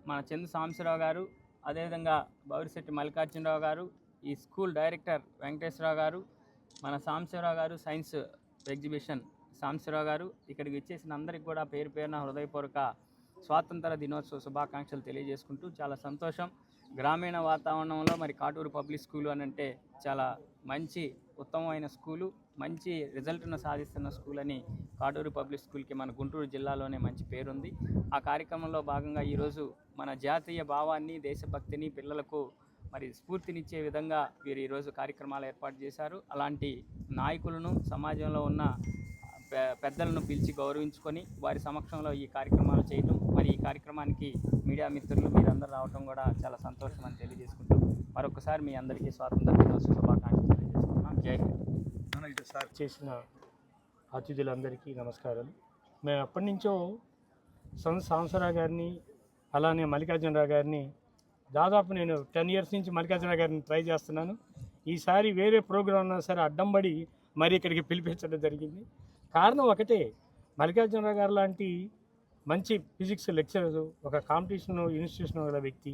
మన చందు సాంబశివరావు గారు, అదేవిధంగా బౌరిశెట్టి మల్లికార్జునరావు గారు, ఈ స్కూల్ డైరెక్టర్ వెంకటేశ్వరరావు గారు, మన సాంబశివరావు గారు, సైన్స్ ఎగ్జిబిషన్ సాంబశివరావు గారు, ఇక్కడికి వచ్చేసిన అందరికీ కూడా పేరు పేరున హృదయపూర్వక స్వాతంత్ర దినోత్సవ శుభాకాంక్షలు తెలియజేసుకుంటూ చాలా సంతోషం. గ్రామీణ వాతావరణంలో మరి కాటూరు పబ్లిక్ స్కూలు అని అంటే చాలా మంచి ఉత్తమమైన స్కూలు, మంచి రిజల్ట్ను సాధిస్తున్న స్కూల్ అని కాటూరు పబ్లిక్ స్కూల్కి మన గుంటూరు జిల్లాలోనే మంచి పేరుంది. ఆ కార్యక్రమంలో భాగంగా ఈరోజు మన జాతీయ భావాన్ని, దేశభక్తిని పిల్లలకు మరి స్ఫూర్తినిచ్చే విధంగా వీరు ఈరోజు కార్యక్రమాలు ఏర్పాటు చేశారు. అలాంటి నాయకులను, సమాజంలో ఉన్న పెద్దలను పిలిచి గౌరవించుకొని వారి సమక్షంలో ఈ కార్యక్రమాలు చేయటం, మరి ఈ కార్యక్రమానికి మీడియా మిత్రులు మీరందరూ రావడం కూడా చాలా సంతోషం అని తెలియజేసుకుంటూ మరొకసారి మీ అందరికీ స్వాతంత్ర దినోత్సవ శుభాకాంక్షలు తెలియజేసుకుంటున్నాం. జై హింద్. చేసిన అతిథులందరికీ నమస్కారాలు. మేము ఎప్పటి నుంచో సాంబశివరావు గారిని, అలానే మల్లికార్జునరావు గారిని, దాదాపు నేను 10 years నుంచి మల్లికార్జునరావు గారిని ట్రై చేస్తున్నాను. ఈసారి వేరే ప్రోగ్రాం ఉన్నా సరే అడ్డంబడి మరి ఇక్కడికి పిలిపించడం జరిగింది. కారణం ఒకటే, మల్లికార్జునరావు గారు లాంటి మంచి ఫిజిక్స్ లెక్చరర్, ఒక కాంపిటీషన్ ఇన్స్టిట్యూషన్ గల వ్యక్తి,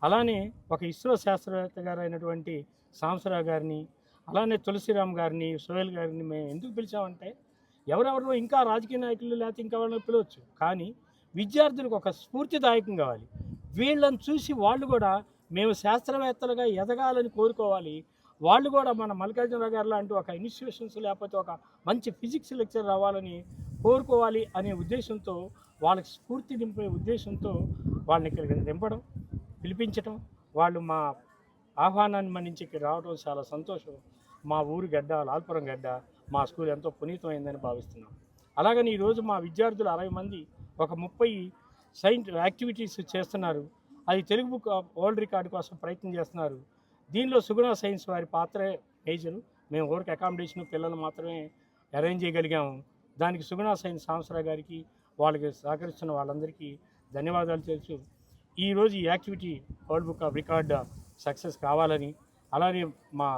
అలానే ఒక ఇస్రో శాస్త్రవేత్త గారు అయినటువంటి సాంబశివరావు గారిని, అలానే తులసిరామ్ గారిని, సోహెల్ గారిని మేము ఎందుకు పిలిచామంటే, ఎవరెవరో ఇంకా రాజకీయ నాయకులు లేకపోతే ఇంకా వాళ్ళని పిలవచ్చు, కానీ విద్యార్థులకు ఒక స్ఫూర్తిదాయకం కావాలి. వీళ్ళని చూసి వాళ్ళు కూడా మేము శాస్త్రవేత్తలుగా ఎదగాలని కోరుకోవాలి. వాళ్ళు కూడా మన మల్లికార్జునరావు గారు లాంటి ఒక ఇన్స్టిట్యూషన్స్ లేకపోతే ఒక మంచి ఫిజిక్స్ లెక్చర్ రావాలని కోరుకోవాలి అనే ఉద్దేశంతో, వాళ్ళకి స్ఫూర్తి నింపే ఉద్దేశంతో వాళ్ళని ఇక్కడికి నింపడం, పిలిపించడం, వాళ్ళు మా ఆహ్వానాన్ని మన్నించి ఇక్కడ రావడం చాలా సంతోషం. మా ఊరు గడ్డ, లాల్పురం గడ్డ, మా స్కూల్ ఎంతో పునీతమైందని భావిస్తున్నాం. అలాగని ఈరోజు మా విద్యార్థులు 60 మంది ఒక 30 సైన్స్ యాక్టివిటీస్ చేస్తున్నారు. అది తెలుగు బుక్ వరల్డ్ రికార్డు కోసం ప్రయత్నం చేస్తున్నారు. దీనిలో సుగుణ సైన్స్ వారి పాత్రే మేజరు. మేము ఊరికి అకామిడేషన్ పిల్లలు మాత్రమే అరేంజ్ చేయగలిగాము. దానికి సుగుణ సైన్స్ సాంబశివరావు గారికి, వాళ్ళకి సహకరిస్తున్న వాళ్ళందరికీ ధన్యవాదాలు తెలుసు. ఈరోజు ఈ activity world book of record success కావాలని, అలానే మా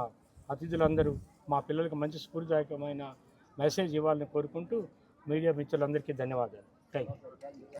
అతిథులందరూ మా పిల్లలకు మంచి స్ఫూర్తిదాయకమైన మెసేజ్ ఇవ్వాలని కోరుకుంటూ మీడియా మిత్రులందరికీ ధన్యవాదాలు. Thank you.